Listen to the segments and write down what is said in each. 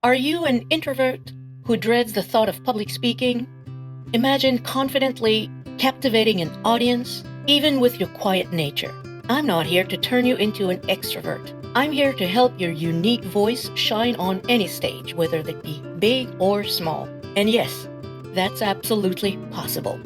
Are you an introvert who dreads the thought of public speaking? Imagine confidently captivating an audience, even with your quiet nature. I'm not here to turn you into an extrovert. I'm here to help your unique voice shine on any stage, whether it be big or small. And yes, that's absolutely possible.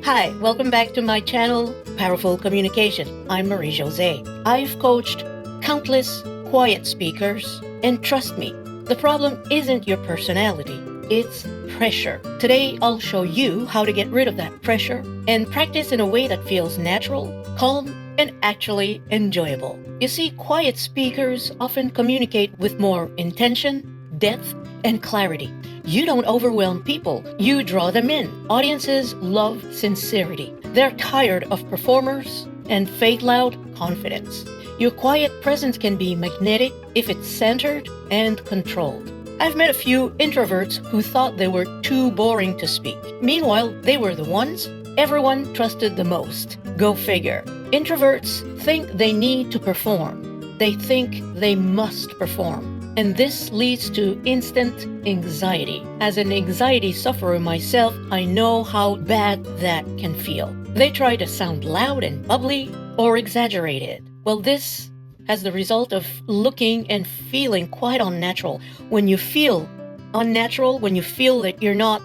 Hi, welcome back to my channel, Powerful Communication. I'm Marie-Jose. I've coached countless quiet speakers, and trust me, the problem isn't your personality, it's pressure. Today, I'll show you how to get rid of that pressure and practice in a way that feels natural, calm, and actually enjoyable. You see, quiet speakers often communicate with more intention, depth, and clarity. You don't overwhelm people, you draw them in. Audiences love sincerity. They're tired of performers and fake loud confidence. Your quiet presence can be magnetic if it's centered and controlled. I've met a few introverts who thought they were too boring to speak. Meanwhile, they were the ones everyone trusted the most. Go figure. Introverts think they need to perform. They think they must perform. And this leads to instant anxiety. As an anxiety sufferer myself, I know how bad that can feel. They try to sound loud and bubbly or exaggerated. Well, this has the result of looking and feeling quite unnatural. When you feel unnatural, when you feel that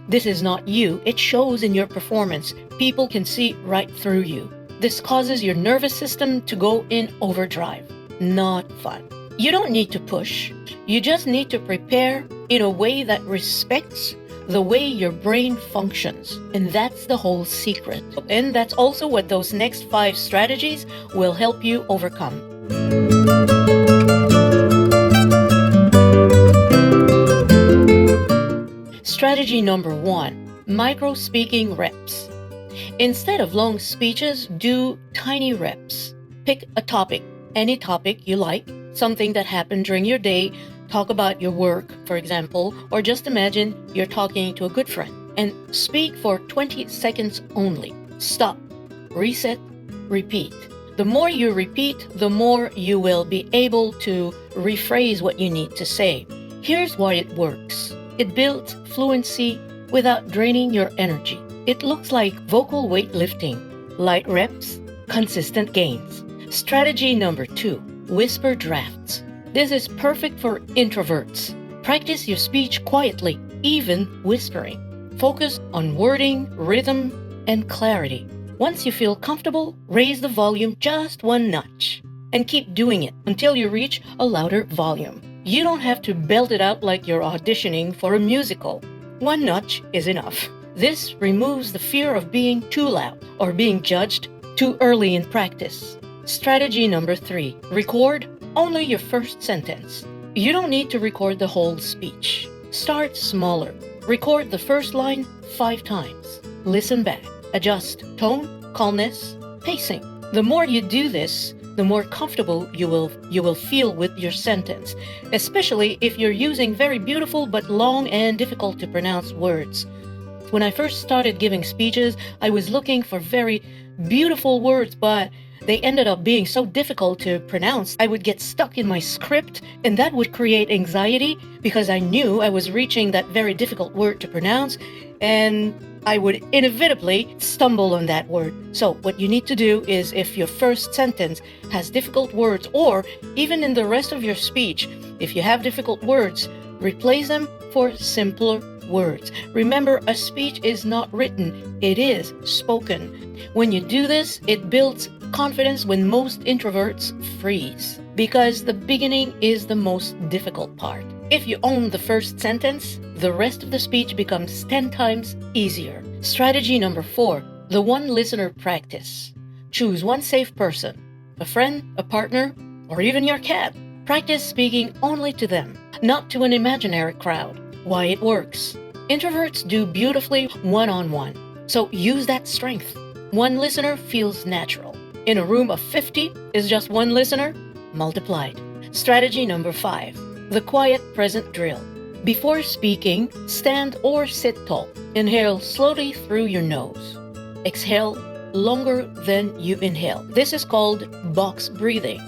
this is not you, it shows in your performance. People can see right through you. This causes your nervous system to go in overdrive. Not fun. You don't need to push. You just need to prepare in a way that respects the way your brain functions. And that's the whole secret. And that's also what those next 5 strategies will help you overcome. Strategy number 1, micro speaking reps. Instead of long speeches, do tiny reps. Pick a topic, any topic you like, something that happened during your day. Talk about your work, for example, or just imagine you're talking to a good friend and speak for 20 seconds only. Stop, reset, repeat. The more you repeat, the more you will be able to rephrase what you need to say. Here's why it works. It builds fluency without draining your energy. It looks like vocal weightlifting. Light reps, consistent gains. Strategy number 2, whisper drafts. This is perfect for introverts. Practice your speech quietly, even whispering. Focus on wording, rhythm, and clarity. Once you feel comfortable, raise the volume just 1 notch. And keep doing it until you reach a louder volume. You don't have to belt it out like you're auditioning for a musical. 1 notch is enough. This removes the fear of being too loud or being judged too early in practice. Strategy number 3, record only your first sentence. You don't need to record the whole speech. Start smaller. Record the first line 5 times. Listen back. Adjust tone, calmness, pacing. The more you do this, the more comfortable you will feel with your sentence, especially if you're using very beautiful but long and difficult to pronounce words. When I first started giving speeches, I was looking for very beautiful words, but they ended up being so difficult to pronounce. I would get stuck in my script, and that would create anxiety because I knew I was reaching that very difficult word to pronounce, and I would inevitably stumble on that word. So what you need to do is, if your first sentence has difficult words, or even in the rest of your speech, if you have difficult words, replace them for simpler words. Remember, a speech is not written, it is spoken. When you do this, it builds confidence when most introverts freeze, because the beginning is the most difficult part. If you own the first sentence, the rest of the speech becomes 10 times easier. Strategy number 4, the one listener practice. Choose one safe person, a friend, a partner, or even your cat. Practice speaking only to them, not to an imaginary crowd. Why it works. Introverts do beautifully one-on-one, so use that strength. One listener feels natural. In a room of 50 is just one listener multiplied. Strategy number 5, the quiet present drill. Before speaking, stand or sit tall. Inhale slowly through your nose. Exhale longer than you inhale. This is called box breathing.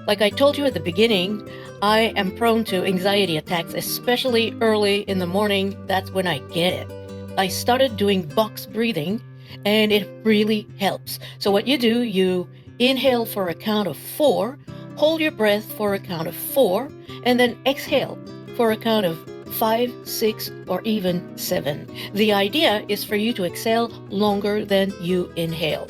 Like I told you at the beginning, I am prone to anxiety attacks, especially early in the morning. That's when I get it. I started doing box breathing, and it really helps. So what you do, you inhale for a count of 4, hold your breath for a count of 4, and then exhale for a count of 5, 6, or even 7. The idea is for you to exhale longer than you inhale.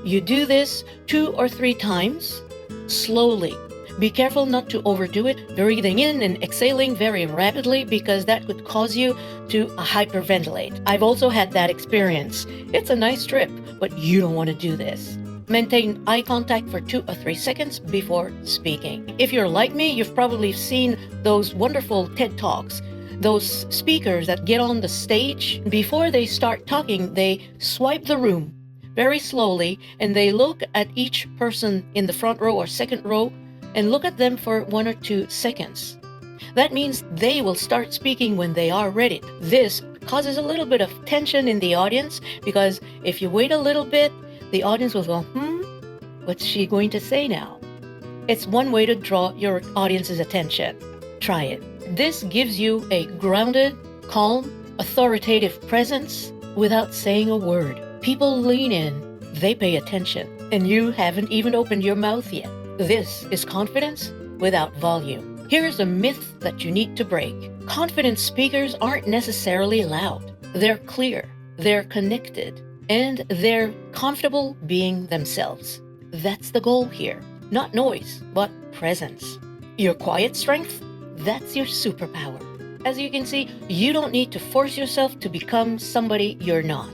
You do this 2 or 3 times slowly. Be careful not to overdo it, breathing in and exhaling very rapidly, because that could cause you to hyperventilate. I've also had that experience. It's a nice trip, but you don't want to do this. Maintain eye contact for 2 or 3 seconds before speaking. If you're like me, you've probably seen those wonderful TED Talks. Those speakers that get on the stage, before they start talking, they swipe the room very slowly, and they look at each person in the front row or second row and look at them for 1 or 2 seconds. That means they will start speaking when they are ready. This causes a little bit of tension in the audience, because if you wait a little bit, the audience will go, what's she going to say now? It's one way to draw your audience's attention. Try it. This gives you a grounded, calm, authoritative presence without saying a word. People lean in, they pay attention, and you haven't even opened your mouth yet. This is confidence without volume. Here's a myth that you need to break. Confident speakers aren't necessarily loud. They're clear, they're connected, and they're comfortable being themselves. That's the goal here. Not noise, but presence. Your quiet strength, that's your superpower. As you can see, you don't need to force yourself to become somebody you're not.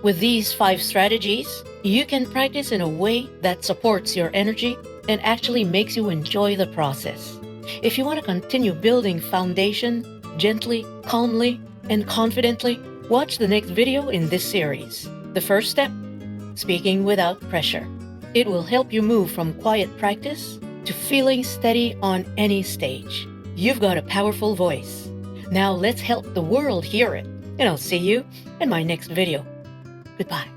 With these 5 strategies, you can practice in a way that supports your energy and actually makes you enjoy the process. If you want to continue building foundation gently, calmly, and confidently, watch the next video in this series. The first step, speaking without pressure. It will help you move from quiet practice to feeling steady on any stage. You've got a powerful voice. Now let's help the world hear it. And I'll see you in my next video. Goodbye.